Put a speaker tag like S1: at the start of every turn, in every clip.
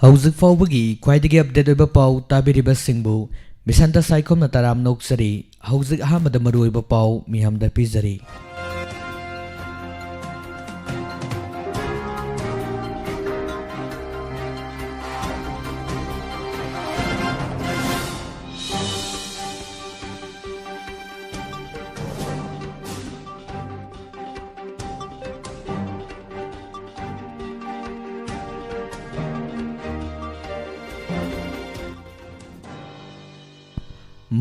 S1: ꯍꯧꯖꯤꯛ ꯐꯥꯎꯕꯒꯤ ꯈ꯭ꯋꯥꯏꯗꯒꯤ ꯑꯞꯗꯦꯠ ꯑꯣꯏꯕ ꯄꯥꯎ ꯇꯥꯕꯤꯔꯤꯕꯁꯤꯡꯕꯨ ꯕꯤꯁꯟꯇ ꯁꯥꯏꯈꯣꯝꯅ ꯇꯔꯥꯝꯅ ꯑꯣꯛꯆꯔꯤ꯫ ꯍꯧꯖꯤꯛ ꯑꯍꯥꯟꯕꯗ ꯃꯔꯨꯑꯣꯏꯕ ꯄꯥꯎ ꯃꯤꯌꯥꯝꯗ ꯄꯤꯖꯔꯤ꯫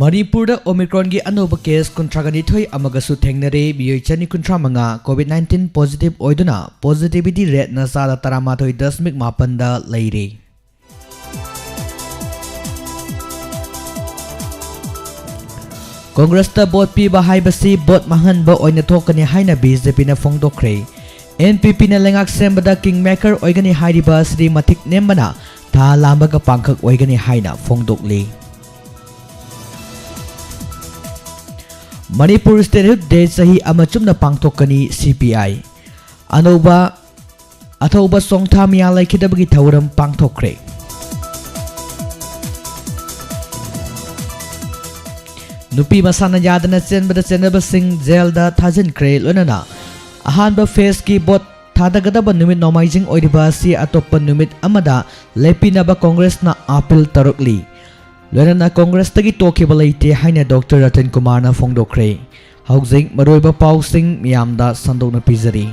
S1: ꯃꯅꯤꯄꯨꯔꯗ ꯑꯣꯃꯤꯀ꯭ꯔꯣꯟꯒꯤ ꯑꯅꯧꯕ ꯀꯦꯁ 32 ꯑꯃꯒꯁꯨ ꯊꯦꯡꯅꯔꯦ꯫ ꯃꯤꯑꯣꯏ 135 ꯀꯣꯕꯤꯗ-19 ꯄꯣꯖꯤꯇꯤꯚ ꯑꯣꯏꯗꯨꯅ ꯄꯣꯖꯤꯇꯤꯚꯤꯇꯤ ꯔꯦꯠꯅ 13.8% ꯂꯩꯔꯦ꯫ ꯀꯣꯡꯒ꯭ꯔꯦꯁꯇ ꯚꯣꯠ ꯄꯤꯕ ꯍꯥꯏꯕꯁꯤ ꯚꯣꯠ ꯃꯥꯡꯍꯟꯕ ꯑꯣꯏꯅ ꯊꯣꯛꯀꯅꯤ ꯍꯥꯏꯅ ꯕꯤꯖꯦꯄꯤꯅ ꯐꯣꯡꯗꯣꯛꯈ꯭ꯔꯦ꯫ NPPꯅ ꯂꯩꯉꯥꯛ ꯁꯦꯝꯕꯗ ꯀꯤꯡꯃꯦꯀꯔ ꯑꯣꯏꯒꯅꯤ ꯍꯥꯏꯔꯤꯕ ꯁ꯭ꯔꯤ ꯃꯊꯤꯛ ꯅꯦꯝꯕꯅ ꯊꯥ ꯂꯥꯡꯕꯒ ꯄꯥꯡꯈꯛ ꯑꯣꯏꯒꯅꯤ ꯍꯥꯏꯅ ꯐꯣꯡꯗꯣꯛꯂꯤ꯫ ꯃꯅꯤꯄꯨꯔ ꯁ꯭ꯇꯦꯠꯍꯨꯗ ꯗꯦ ꯆꯍꯤ ꯑꯃ ꯆꯨꯞꯅ ꯄꯥꯡꯊꯣꯛꯀꯅꯤ CPI ꯑꯊꯧꯕ ꯆꯣꯡꯊꯥ ꯃꯤꯌꯥ ꯂꯩꯈꯤꯗꯕꯒꯤ ꯊꯧꯔꯝ ꯄꯥꯡꯊꯣꯛꯈ꯭ꯔꯦ꯫ ꯅꯨꯄꯤ ꯃꯁꯥꯅ ꯌꯥꯗꯅ ꯆꯦꯟꯕꯗ ꯆꯦꯟꯅꯕꯁꯤꯡ ꯖꯦꯜꯗ ꯊꯥꯖꯤꯟꯈ꯭ꯔꯦ꯫ ꯂꯣꯏꯅꯅ ꯑꯍꯥꯟꯕ ꯐꯦꯖꯀꯤ ꯚꯣꯠ ꯊꯥꯗꯒꯗꯕ ꯅꯨꯃꯤꯠ ꯅꯣꯡꯃꯥꯏꯖꯤꯡ ꯑꯣꯏꯔꯤꯕ ꯑꯁꯤ ꯑꯇꯣꯞꯄ ꯅꯨꯃꯤꯠ ꯑꯃꯗ ꯂꯦꯞꯄꯤꯅꯕ ꯀꯣꯡꯒ꯭ꯔꯦꯁꯅ ꯑꯄꯤꯜ ꯇꯧꯔꯛꯂꯤ꯫ ꯂꯣꯏꯅꯅ ꯀꯣꯡꯒ꯭ꯔꯦꯁꯇꯒꯤ ꯇꯣꯛꯈꯤꯕ ꯂꯩꯇꯦ ꯍꯥꯏꯅ ꯗꯣꯛꯇꯔ ꯔꯇꯟ ꯀꯨꯃꯥꯔꯅ ꯐꯣꯡꯗꯣꯛꯈ꯭ꯔꯦ꯫ ꯍꯧꯖꯤꯛ ꯃꯔꯨꯑꯣꯏꯕ ꯄꯥꯎꯁꯤꯡ ꯃꯤꯌꯥꯝꯗ ꯁꯟꯗꯣꯛꯅ ꯄꯤꯖꯔꯤ꯫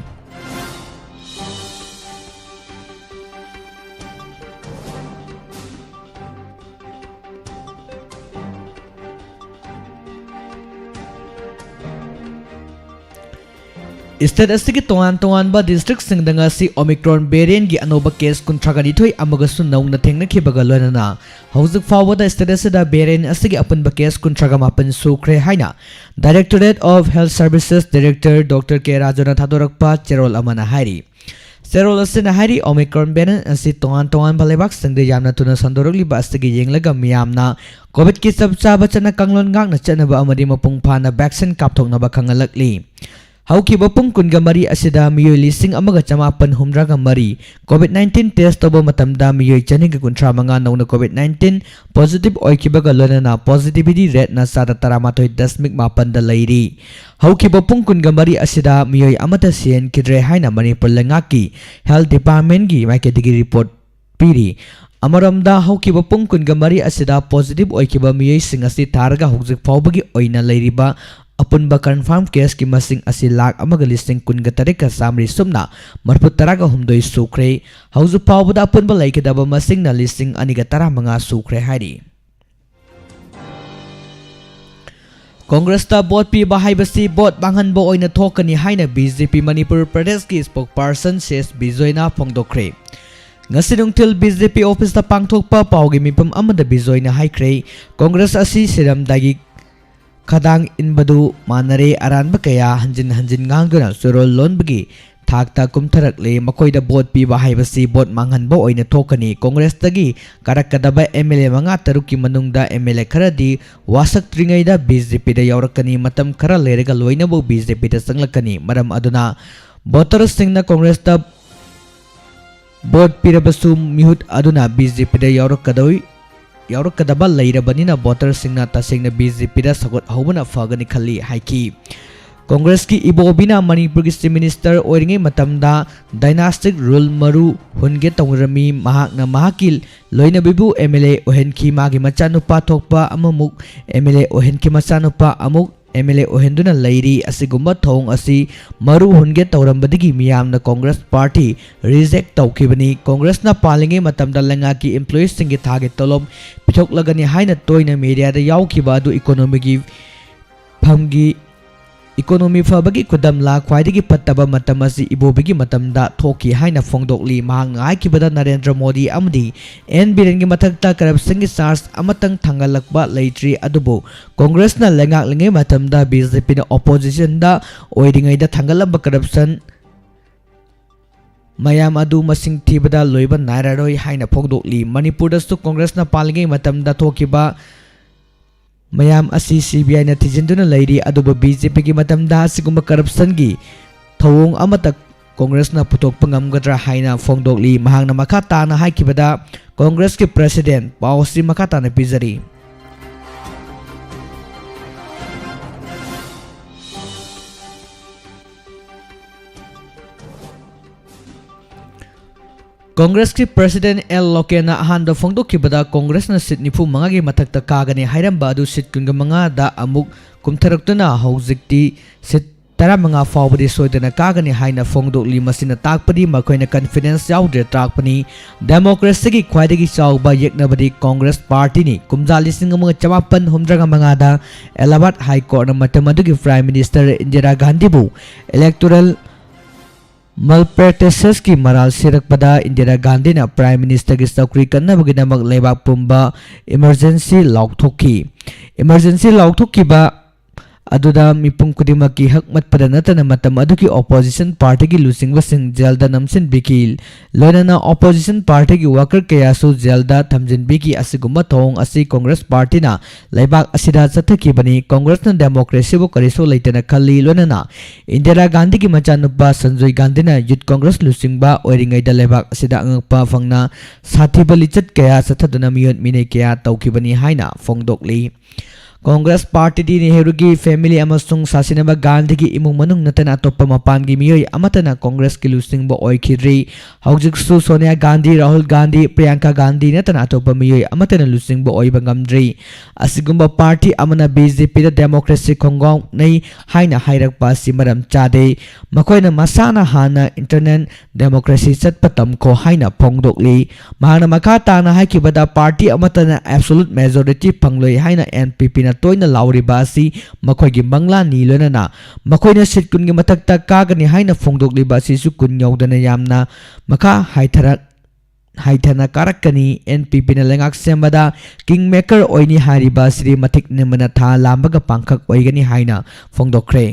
S1: ꯏꯁꯇꯦꯠ ꯑꯁꯤꯒꯤ ꯇꯣꯉꯥꯟꯕ ꯗꯤꯁꯇ꯭ꯔꯤꯛꯁꯤꯡꯗ ꯉꯁꯤ ꯑꯣꯃꯤꯀ꯭ꯔꯣꯟ ꯚꯦꯔꯤꯌꯦꯟꯒꯤ ꯑꯅꯧꯕ ꯀꯦꯁ 32 ꯑꯃꯒꯁꯨ ꯅꯧꯅ ꯊꯦꯡꯅꯈꯤꯕꯒ ꯂꯣꯏꯅꯅ ꯍꯧꯖꯤꯛ ꯐꯥꯎꯕꯗ ꯏꯁꯇꯦꯠ ꯑꯁꯤꯗ ꯚꯦꯔꯤꯌꯦꯟ ꯑꯁꯤꯒꯤ ꯑꯄꯨꯟꯕ ꯀꯦꯁ 38 ꯁꯨꯈ꯭ꯔꯦ ꯍꯥꯏꯅ directorate of health services director doctor K ꯔꯥꯖꯨꯅ ꯊꯥꯗꯣꯔꯛꯄ ꯆꯦꯔꯣꯜ ꯑꯃꯅ ꯍꯥꯏꯔꯤ꯫ ꯆꯦꯔꯣꯜ ꯑꯁꯤꯅ ꯍꯥꯏꯔꯤ ꯑꯣꯃꯤꯀ꯭ꯔꯣꯟ ꯚꯦꯔꯤꯌꯦꯟ ꯑꯁꯤ ꯇꯣꯉꯥꯟꯕ ꯂꯩꯕꯥꯛꯁꯤꯡꯗ ꯌꯥꯝꯅ ꯊꯨꯅ ꯁꯟꯗꯣꯔꯛꯂꯤꯕ ꯑꯁꯤꯒꯤ ꯌꯦꯡꯂꯒ ꯃꯤꯌꯥꯝꯅ ꯀꯣꯚꯤꯗꯀꯤ ꯆꯞ ꯆꯥꯕ ꯆꯠꯅ ꯀꯥꯡꯂꯣꯟ ꯉꯥꯛꯅ ꯆꯠꯅꯕ ꯑꯃꯗꯤ ꯃꯄꯨꯡ ꯐꯥꯅ ꯚꯦꯛꯁꯤꯟ ꯀꯥꯞꯊꯣꯛꯅꯕ ꯈꯪꯍꯜꯂꯛꯂꯤ꯫ ꯍꯧꯈꯤꯕ ꯄꯨꯡ 13 ꯑꯁꯤꯗ ꯃꯤꯑꯣꯏ 1,983 ꯀꯣꯚꯤꯗ-19 ꯇꯦꯁ ꯇꯧꯕ ꯃꯇꯝꯗ ꯃꯤꯑꯣꯏ 235 ꯅꯧꯅ ꯀꯣꯚꯤꯗ-19 ꯄꯣꯖꯤꯇꯤꯚ ꯑꯣꯏꯈꯤꯕꯒ ꯂꯣꯏꯅꯅ ꯄꯣꯖꯤꯇꯤꯚꯤꯇꯤ ꯔꯦꯠꯅ 13.8% ꯂꯩꯔꯤ꯫ ꯍꯧꯈꯤꯕ ꯄꯨꯡ 13 ꯑꯁꯤꯗ ꯃꯤꯑꯣꯏ ꯑꯃꯠꯇ ꯁꯤꯍꯟꯈꯤꯗ꯭ꯔꯦ ꯍꯥꯏꯅ ꯃꯅꯤꯄꯨꯔ ꯂꯩꯉꯥꯛꯀꯤ ꯍꯦꯜꯊ ꯗꯤꯄꯥꯔꯠꯃꯦꯟꯠꯒꯤ ꯃꯥꯏꯀꯩꯗꯒꯤ ꯔꯤꯄꯣꯔꯠ ꯄꯤꯔꯤ꯫ ꯑꯃꯔꯣꯝꯗ ꯍꯧꯈꯤꯕ ꯄꯨꯡ 13 ꯑꯁꯤꯗ ꯄꯣꯖꯤꯇꯤꯚ ꯑꯣꯏꯈꯤꯕ ꯃꯤꯑꯣꯏꯁꯤꯡ ꯑꯁꯤ ꯊꯥꯔꯒ ꯍꯧꯖꯤꯛ ꯐꯥꯎꯕꯒꯤ ꯑꯣꯏꯅ ꯂꯩꯔꯤꯕ ꯑꯄꯨꯟꯕ ꯀꯟꯐꯥꯔꯝ ꯀꯦꯁꯀꯤ ꯃꯁꯤꯡ ꯑꯁꯤ 1,19,108,900 ꯁꯨꯞꯅ 38 ꯁꯨꯈ꯭ꯔꯦ꯫ ꯍꯧꯖꯤꯛ ꯐꯥꯎꯕꯗ ꯑꯄꯨꯟꯕ ꯂꯩꯈꯤꯗꯕ ꯃꯁꯤꯡꯅ 2,015 ꯁꯨꯈ꯭ꯔꯦ ꯍꯥꯏꯔꯤ꯫ ꯀꯣꯡꯒ꯭ꯔꯦꯁꯇ ꯚꯣꯠ ꯄꯤꯕ ꯍꯥꯏꯕꯁꯤ ꯚꯣꯠ ꯃꯥꯡꯍꯟꯕ ꯑꯣꯏꯅ ꯊꯣꯛꯀꯅꯤ ꯍꯥꯏꯅ ꯕꯤꯖꯦꯄꯤ ꯃꯅꯤꯄꯨꯔ ꯄ꯭ꯔꯗꯦꯁꯀꯤ ꯁ꯭ꯄꯣꯛꯄꯔꯁꯟ ꯁꯦꯁ ꯕꯤꯖꯣꯏꯅ ꯐꯣꯡꯗꯣꯛꯈ꯭ꯔꯦ꯫ ꯉꯁꯤ ꯅꯨꯡꯊꯤꯜ ꯕꯤꯖꯦꯄꯤ ꯑꯣꯐꯤꯁꯇ ꯄꯥꯡꯊꯣꯛꯄ ꯄꯥꯎꯒꯤ ꯃꯤꯐꯝ ꯑꯃꯗ ꯕꯤꯖꯣꯏꯅ ꯍꯥꯏꯈ꯭ꯔꯦ꯫ ꯀꯣꯡꯒ꯭ꯔꯦꯁ ꯑꯁꯤ ꯁꯤꯔꯝꯗꯥꯏꯒꯤ ꯈꯗꯥꯡ ꯏꯟꯕꯗꯨ ꯃꯥꯟꯅꯔꯦ, ꯑꯔꯥꯟꯕ ꯀꯌꯥ ꯍꯟꯖꯤꯟ ꯉꯥꯡꯗꯨꯅ ꯆꯨꯔꯣꯜ ꯂꯣꯟꯕꯒꯤ ꯊꯥꯛꯇ ꯀꯨꯝꯊꯔꯛꯂꯦ꯫ ꯃꯈꯣꯏꯗ ꯚꯣꯠ ꯄꯤꯕ ꯍꯥꯏꯕꯁꯤ ꯚꯣꯠ ꯃꯥꯡꯍꯟꯕ ꯑꯣꯏꯅ ꯊꯣꯛꯀꯅꯤ꯫ ꯀꯣꯡꯒ꯭ꯔꯦꯁꯇꯒꯤ ꯀꯥꯔꯛꯀꯗꯕ MLA 5-6ꯀꯤ ꯃꯅꯨꯡꯗ MLA ꯈꯔꯗꯤ ꯋꯥꯁꯛꯇ꯭ꯔꯤꯉꯩꯗ ꯕꯤꯖꯦꯄꯤꯗ ꯌꯥꯎꯔꯛꯀꯅꯤ, ꯃꯇꯝ ꯈꯔ ꯂꯩꯔꯒ ꯂꯣꯏꯅꯃꯛ ꯕꯤꯖꯦꯄꯤꯗ ꯆꯪꯂꯛꯀꯅꯤ꯫ ꯃꯔꯝ ꯑꯗꯨꯅ ꯚꯣꯇꯔꯁꯤꯡꯅ ꯀꯣꯡꯒ꯭ꯔꯦꯁꯇ ꯚꯣꯠ ꯄꯤꯔꯕꯁꯨ ꯃꯤꯍꯨꯠ ꯑꯗꯨꯅ ꯕꯤꯖꯦꯄꯤꯗ ꯌꯥꯎꯔꯛꯀꯗꯕ ꯂꯩꯔꯕꯅꯤꯅ ꯚꯣꯇꯔꯁꯤꯡꯅ ꯇꯁꯦꯡꯅ ꯕꯤꯖꯦꯄꯤꯗ ꯁꯧꯒꯠꯍꯧꯕꯅ ꯐꯒꯅꯤ ꯈꯜꯂꯤ ꯍꯥꯏꯈꯤ꯫ ꯀꯣꯡꯒ꯭ꯔꯦꯁꯀꯤ ꯏꯕꯣꯕꯤꯅ ꯃꯅꯤꯄꯨꯔꯒꯤ ꯆꯤꯐ ꯃꯤꯅꯤꯁꯇꯔ ꯑꯣꯏꯔꯤꯉꯩ ꯃꯇꯝꯗ ꯗꯥꯏꯅꯥꯁꯇꯤꯛ ꯔꯨꯜ ꯃꯔꯨ ꯍꯨꯟꯒꯦ ꯇꯧꯔꯝꯃꯤ꯫ ꯃꯍꯥꯛꯅ ꯃꯍꯥꯛꯀꯤ ꯂꯣꯏꯅꯕꯤꯕꯨ MLA ꯑꯣꯏꯍꯟꯈꯤ, ꯃꯥꯒꯤ ꯃꯆꯥꯅꯨꯄꯥ ꯊꯣꯛꯄ ꯑꯃꯃꯨꯛ MLA ꯑꯣꯏꯍꯟꯈꯤ, ꯃꯆꯥꯅꯨꯄꯥ ꯑꯃꯨꯛ MLA ꯑꯣꯏꯍꯟꯗꯨꯅ ꯂꯩꯔꯤ꯫ ꯑꯁꯤꯒꯨꯝꯕ ꯊꯧꯑꯣꯡ ꯑꯁꯤ ꯃꯔꯨ ꯍꯨꯟꯒꯦ ꯇꯧꯔꯝꯕꯗꯒꯤ ꯃꯤꯌꯥꯝꯅ ꯀꯣꯡꯒ꯭ꯔꯦꯁ ꯄꯥꯔꯇꯤ ꯔꯤꯖꯦꯛ ꯇꯧꯈꯤꯕꯅꯤ꯫ ꯀꯣꯡꯒ꯭ꯔꯦꯁꯅ ꯄꯥꯜꯂꯤꯉꯩ ꯃꯇꯝꯗ ꯂꯩꯉꯥꯛꯀꯤ ꯏꯝꯄ꯭ꯂꯣꯌꯤꯁꯤꯡꯒꯤ ꯊꯥꯒꯤ ꯇꯣꯂꯣꯞ ꯄꯤꯊꯣꯛꯂꯒꯅꯤ ꯍꯥꯏꯅ ꯇꯣꯏꯅ ꯃꯤꯗꯤꯌꯥꯗ ꯌꯥꯎꯈꯤꯕ ꯑꯗꯨ ꯏꯀꯣꯅꯣꯃꯤ ꯐꯕꯒꯤ ꯈꯨꯗꯝꯂ? ꯈ꯭ꯋꯥꯏꯗꯒꯤ ꯐꯠꯇꯕ ꯃꯇꯝ ꯑꯁꯤ ꯏꯕꯣꯕꯤꯒꯤ ꯃꯇꯝꯗ ꯊꯣꯛꯈꯤ ꯍꯥꯏꯅ ꯐꯣꯡꯗꯣꯛꯂꯤ꯫ ꯃꯍꯥꯛꯅ ꯍꯥꯏꯈꯤꯕꯗ ꯅꯔꯦꯟꯗ꯭ꯔ ꯃꯣꯗꯤ ꯑꯃꯗꯤ ꯕꯤꯔꯦꯟꯒꯤ ꯃꯊꯛꯇ ꯀꯔꯞꯁꯟꯒꯤ ꯆꯥꯔꯖ ꯑꯃꯇꯪ ꯊꯥꯡꯒꯠꯂꯛꯄ ꯂꯩꯇ꯭ꯔꯤ꯫ ꯑꯗꯨꯕꯨ ꯀꯣꯡꯒ꯭ꯔꯦꯁꯅ ꯂꯩꯉꯥꯛꯂꯤꯉꯩ ꯃꯇꯝꯗ ꯕꯤꯖꯦꯄꯤꯅ ꯑꯣꯄꯣꯖꯤꯁꯟꯗ ꯑꯣꯏꯔꯤꯉꯩꯗ ꯊꯥꯡꯒꯠꯂꯝꯕ ꯀꯔꯞꯁꯟ ꯃꯌꯥꯝ ꯑꯗꯨ ꯃꯁꯤꯡ ꯊꯤꯕꯗ ꯂꯣꯏꯕ ꯅꯥꯏꯔꯔꯣꯏ ꯍꯥꯏꯅ ꯐꯣꯡꯗꯣꯛꯂꯤ꯫ ꯃꯅꯤꯄꯨꯔꯗꯁꯨ ꯀꯣꯡꯒ꯭ꯔꯦꯁꯅ ꯄꯥꯜꯂꯤꯉꯩ ꯃꯇꯝꯗ ꯊꯣꯛꯈꯤꯕ ꯃꯌꯥꯝ ꯑꯁꯤ CBIꯅ ꯊꯤꯖꯤꯟꯗꯨꯅ ꯂꯩꯔꯤ꯫ ꯑꯗꯨꯕꯨ ꯕꯤꯖꯦꯄꯤꯒꯤ ꯃꯇꯝꯗ ꯑꯁꯤꯒꯨꯝꯕ ꯀꯔꯞꯁꯟꯒꯤ ꯊꯧꯑꯣꯡ ꯑꯃꯠꯇ Congressna putok pangamgadra haina fongdokli mahangna makata na haikibada Congress ki President pausi makata na pizari. Congress ki President L. Lokena ahanda fongdokibada Congress na sit nipu mangagi matakta kagani hairamba adu sit kunga mga da amuk kumtaraktuna hauzikti sit tara mga fawbadi soidana kagani haina fongdokli masina takpadi makoina confidence yaudre takpani democracy ki khwaidagi chawba yeknabadi Congress party ni kumjali singa mga chamapan humdraga mga da Allahabad High Court na matamadugi Prime Minister Indira Gandhi bu electoral malpractices ki maral sirak pada Indira Gandhi na Prime Minister ki saukri kanna baginamak lebak pumba emergency laukthokki ba aduda mipung kudimaki hakmat pada natana matam aduki opposition party ki lusingba sing jelda namsin bikil loinana opposition party ki worker kaya su jelda thamjin biki asiguma thong asi Congress party na leibak asida chathaki bani Congress na democracy bo kariso leitana khalli loinana Indira Gandhi ki machanupa Sanjay Gandhi na youth Congress lusingba oiringai da leibak asida angpa fangna sathi balichat kaya sathaduna miyot minai kaya tauki bani haina fongdokli Congress Party di Nehru ki family amasung sasinaba Gandhi ki imung manung natana atoppa mapan gi miyoy amatana Congress ki lusing bo oikhidri haujiksu Sonia Gandhi Rahul Gandhi Priyanka Gandhi natana atoppa miyoy amatana lusing bo oiba ngamdri asigumba party amana BJP da democracy khongong nei haina hairakpa simaram chade makoina masana hana internet democracy chatpa tamko haina phongdokli mahana makata na haikibada party amatana absolute majority phangloi haina NPP na toina lauriba asi makhoi mangla ni loinana makhoi sit kun gi matakta kagani haina phongdokli ba si su kun yaudana yamna makha haithana karakani NPP na lengak sembada kingmaker oini hariba sri mathik nemana tha lambaga pangkhak oigani haina phongdokre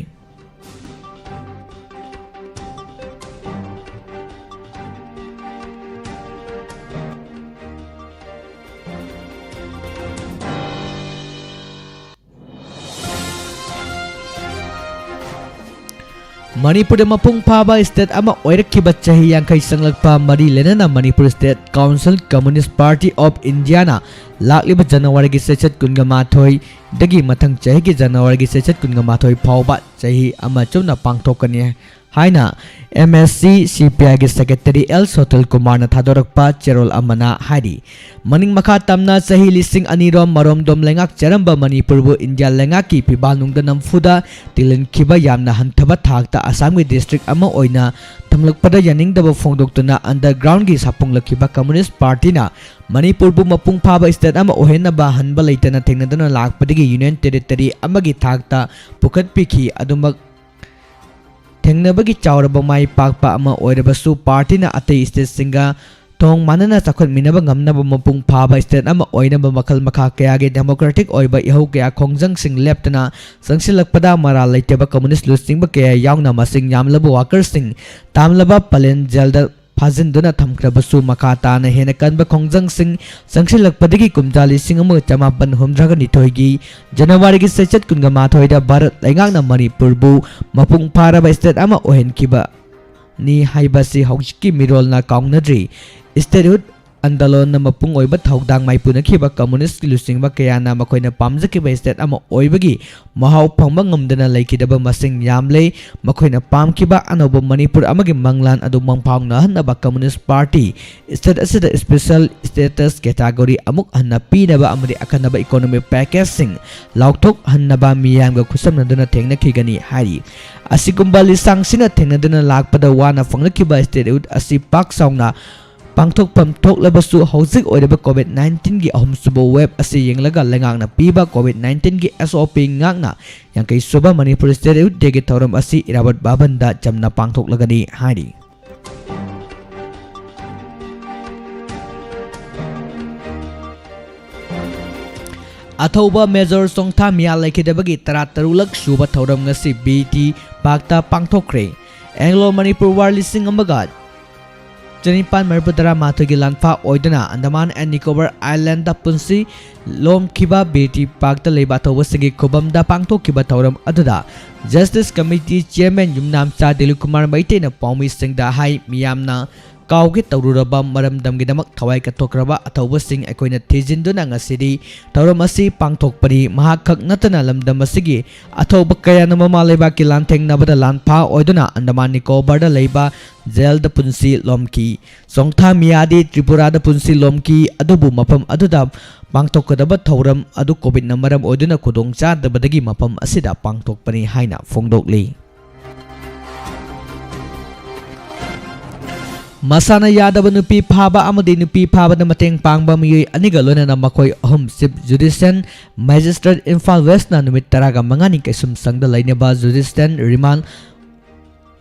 S1: Manipur da mapung phaba state ama oirakkiba chahi yankai sanglakpa mari lenana Manipur State Council Communist Party of India na lakliba January gi sechat kunga mathoi dagi mathang chahi gi January gi sechat kunga mathoi phawba chahi ama chuna pangthokani haina MSC CPI gi Secretary L Sotil Kumar na thadorakpa cherol amana hari maning makha tamna chahi lising anirom marom dom lengak charamba Manipur bu India lengaki pibalnungda namfuda tilin khiba yamna hanthaba thakta Assam gi district ama oina tamlakpada yaningdaba phongdoktuna underground gi sapunglakhiba Communist Party na Manipur bu mapung phaba state ama ohenna ba hanba leitana thengnaduna lakpadagi Union Territory amagi thakta pukhat pikhi adumak thengnabagi chawraba mai pakpa ama oirabasu party na atei state singa thong manana chakhot minaba ngamnaba mapung phaba state ama oinaba makhal makha kaya ge democratic oiba ihau kaya khongjang sing leptana sangsilakpada mara leiteba communist lusingba kaya yaungna masing yamlaba workers sing tamlaba palen jelda Fazinduna thamkrabasu makata na hena kanba khongjang sing sangsilakpadagi kumjali sing ama chamapan humdraga nithoigi January gi sechat kunga mathoida Bharat laingakna Manipur bu mapung pharaba state ama ohenkiba ni haibasi hauski mirol na kaungnadri statehood andalon na mapung oiba thaudang mai punakhiba communist lusingba kaya na makoina pamjakiba state ama oibagi mahau phangba ngamdana laikidaba masing yamle makoina pamkiba anoba Manipur amagi manglan adu mangphangna hanaba communist party state asida special status category amuk hanna pinaba amari akanaba economic package sing laukthok hannaba miyamga khusamnaduna thengna khigani hari asigumba lisang sina thengnaduna lakpada wana phanglakiba state asi pak saungna pangthok pam thok labasu hauzik oidaba COVID-19 gi ahumsubo web asi yenglaga lengakna piba COVID-19 gi SOP ngakna yangkai suba Manipur State degi thoram asi irabat babanda jamna pangthok lagani hari Athauba Major Songtha Mia laikidabagi taratarulak suba thoram ngasi BT pakta pangthokre Anglo Manipur War lising amagat 1973 गी लानफा ओइदना Andaman and Nicobar island दा पुंसी लोम खिबा बेटी पाक दा लेबा थौबसिंगी खुबम दा पांगथोखिबा थौरम अदुदा जस्टिस कमिटी चेयरमैन युमनामचा दिलीप कुमार मैतेना पाउमी सिंगदा हाई मियामना काउगे तौरुरबा मरमदमगिदमक थवाई कथोक्रबा अथौबसिंग अखोइना थिजिंदुना ngasidi थौरम असि पांगथोकपरि महाखक नतना लमदम असिगी अथौब कयाना ममा लेबा की लानथेंगनाबदा लानफा ओइदुना अंडमान निकोबार दा लेबा जेल दा पुंसी लोमकी सोंगथा मियादी त्रिपुरा दा पुंसी लोमकी अदुबु मफम अदुदा पांगथोकदबा थौरम अदु कोविड ना मरम ओइदुना खुदोंचादबदगी मफम असिदा पांगथोकपनि हाइना फोंदोकली मसाना यादव नुपी फाबा अमदी नुपी फाबा मतेंग पांगबा मियोय अनिगा लोनना मखोय अहम chief judicial magistrate Imphal west ना नुमित तरागा मंगानी कैसुम संगदा लैनेबा जुडिशियल रिमांड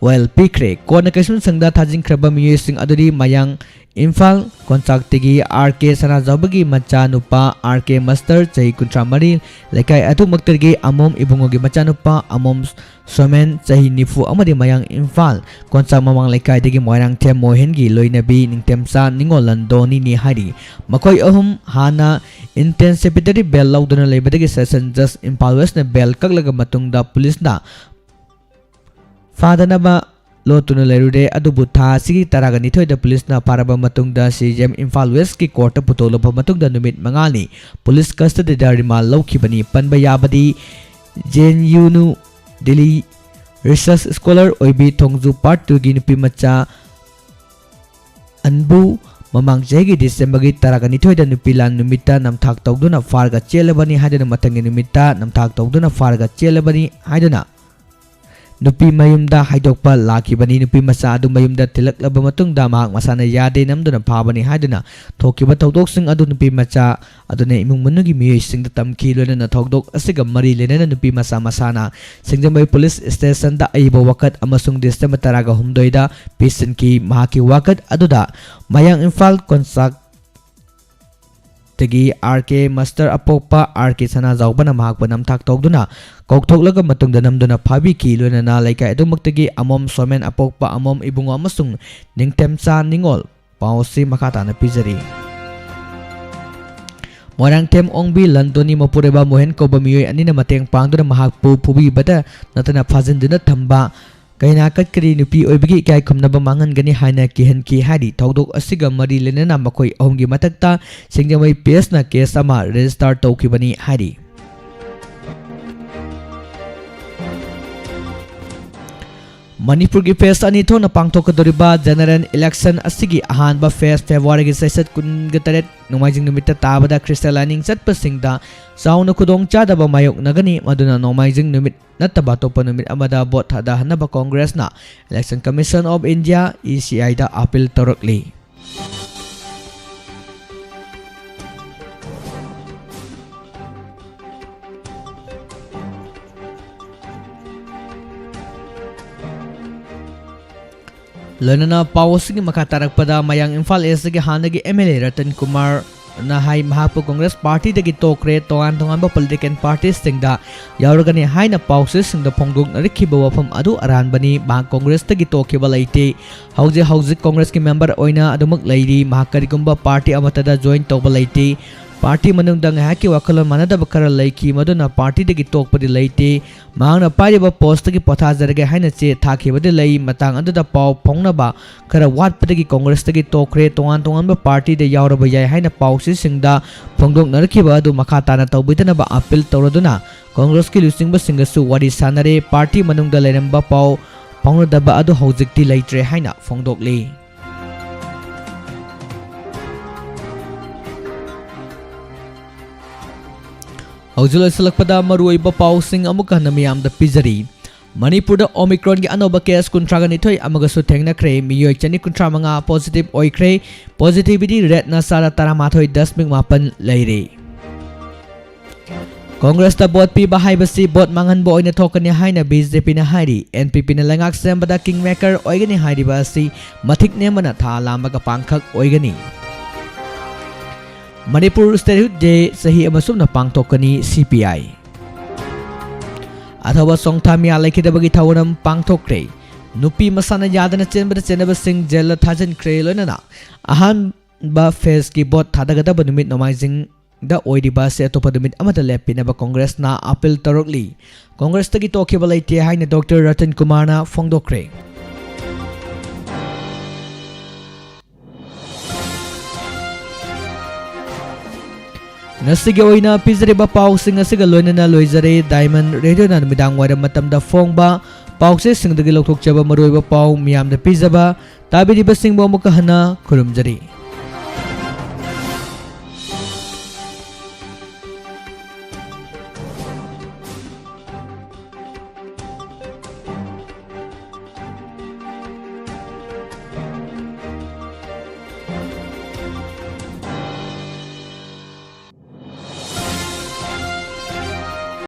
S1: वेल पिख्रे कोना कैसुम संगदा थाजिंख्रबा मियोय सिंग अदुरी मयांग इम्फाल कोंचाक्तिगी आरके सनाजाबगी मचा नुपा आरके मास्टर चही कुंट्रामरी लेकाय अतुमक्तगी अमोम इबुंगोगी मचा नुपा अमोम सोमेन चही निफु अमदी मयांग इम्फाल कोंचाक ममांग लेकायदगी मोयरांग थेम मोहेनगी लोइनबी निंगतेमसा निंगोलंदोनी नि हारी मखोय अहुम हाना इंटेंसिपिटरी बेल लौदुना लेबदगी सेशन जस्ट इम्फाल वेस्ट ने बेल कगलगा मतुंगदा पुलिस ना फादनबा लोतुन लेरुदे अदुबु था सिगी तरागा निथोयदा पुलिस ना पारबा मतुंगदा सीजेम इम्फाल वेस्ट की कोर्ट पुतोलबा मतुंगदा नुमित मंगानी पुलिस कस्टडी दा रिमांड लौखिबनी पनबा याबदी जेएनयू दिल्ली रिसर्च स्कॉलर ओइबी थोंगजु पार्ट 2 गी नुपी मचा अनबु ममांग जैगी डिसेंबर गी तरागा निथोयदा नुपी लान नुमिता नमथाक तौदुना फारगा चेलबनी हादना मतंगी नुमिता नमथाक तौदुना फारगा चेलबनी हादना नुपी मयुमदा हाइदोकपा लाखिबनी नुपी मचा अदु मयुमदा तिलकलबा मतुंगदा महाक मसाना यादे नमदुना फाबनी हादना थोकिबा थौदोकसिंग अदु नुपी मचा अदुने इमुंग मनुगी मियोइसिंगदा तमखी लोनना थौदोक असिगा मरी लेनना नुपी मचा मसाना सिंगजमई पुलिस स्टेशन दा अइबो वकत अमसुंग डिसेंबर तरागा हुमदोइदा पिसन की महाकी वकत अदुदा मयांग इम्फाल कोंसाक तगी आरके मास्टर अपोपा आरके सना जाउबना महाकबा नमथाक तौदुना कौथोकलगा मतुंगदा नमदुना फाबिकी लोनना लाइका एदुमक्तगी अमोम सोमेन अपोपा अमोम इबुंगो अमसुंग निंगतेमसा निंगोल पाउसी मखाताना पिजरी मोरांग थेम ओंगबी लंदोनी मपुरेबा मोहेन कोबा मियोय अनिना मतेंग पांगदुना महाकपु फुबीबदा नतना फाजिनदुना थंबा कहिना कटकरी नुपी ओइबगी इकाय खुमनबा मांगनगनी हाइना किहन की हादी थौदोक असिगा मरी लेनना मखोय अहुमगी मतकता सिंगजमई पेसना केस अमा रजिस्टर तौखिबनी हादी मणिपुर की फेस अनी थोना पांगथोकदोरिबा जनरल इलेक्शन असिगी अहानबा फेस फेब्रुआरी की सैसत कुनगतरेट नोमाइजिंग नुमित्ता ताबदा क्रिस्टल लाइनिंग चटपसिंगदा चाउना खुदोंग चादबा मायोक नगनी मदुना नोमाइजिंग नुमित नत्तबा तोपा नुमित अमदा बोट थादा हनबा कांग्रेस ना election commission of India ECI दा अपील तोरकली लोनना पावसिंग मखा तारकपदा मयांग इम्फाल एस्ट के हानगी MLA रतन कुमार ना हाई महापु कांग्रेस पार्टी दगी तोकरे तोगान तोगानबा पॉलिटिकल पार्टीज सिंगदा यावरगनी हाइना पाउसे सिंगदा फोंगदोक नरिखिबा वफम अदु अरानबनी महा कांग्रेस दगी तोखेबा लैते हौजे कांग्रेस की मेंबर ओइना अदुमक लैरी महा करिगुंबा पार्टी अमतदा जॉइन तोबा लैते party मनुंगदा ngahaki wakalo manadaba kara laiki maduna party dagi tokpadi leite mangna pariba post gi pothajarage haina che thakibade lei matang aduda paw phongnaba kara watpadagi congress dagi tokre tongan ba party de yauraba yai haina pawsi singda phongdok narkiba adu makha tana tawbidana ba appeal tawraduna congress ki lusingba singasu wadi sanare party manungda leramba paw phongnadaba adu hojikti leitre haina phongdokli हौजुल सलकपदा मरुइबा पाउसिंग अमुका नमियामदा पिजरी Manipur Omicron की अनोबा case कुंट्रागा निथोय अमगसु थेंगनाख्रे मियोय चनी कुंट्रा मंगा पॉजिटिव ओइख्रे पॉजिटिविटी रेट ना सारा 13.8 लैरे कांग्रेस ता बोट पीबा हाइबसी बोट मांगनबो ओइना थोकनी हाइना बीजेपी ना हाइरी एनपीपी ना लंगाक सेमबदा किंग मेकर ओइगनी हाइरिबा असि मथिक नेमना था लामगा पांखक ओइगनी मणिपुर स्टेट डे सही अमसुमना पांगथोकनी CPI अथवा सोंगथामिया लेखिदबगी थवरम पांगथोक्रे नुपी मसाना यादना चेनबद चेनबसिंग जेल थाजनख्रे लोइनना अहानबा फेज की बोट थादगदब नुमित नोमाइजिंग दा ओइदिबा से अतोप नुमित अमदा लेपिनबा कांग्रेस ना अपील तरोकली कांग्रेस तगी तोखेबा लेते हाइना डॉक्टर रतन कुमार ना फोंदोख्रे नसिगे ओइना पिजरेबा पाउसिंग असिगा लोइनना लोइजरे डायमंड रेडियो ना मिदांग वाइरम मतमदा फोंगबा पाउसे सिंगदगी लौथोकचबा मरोइबा पाउ मियामदा पिजबा ताबिदिबा सिंगबो मुका हना खुरुमजरी।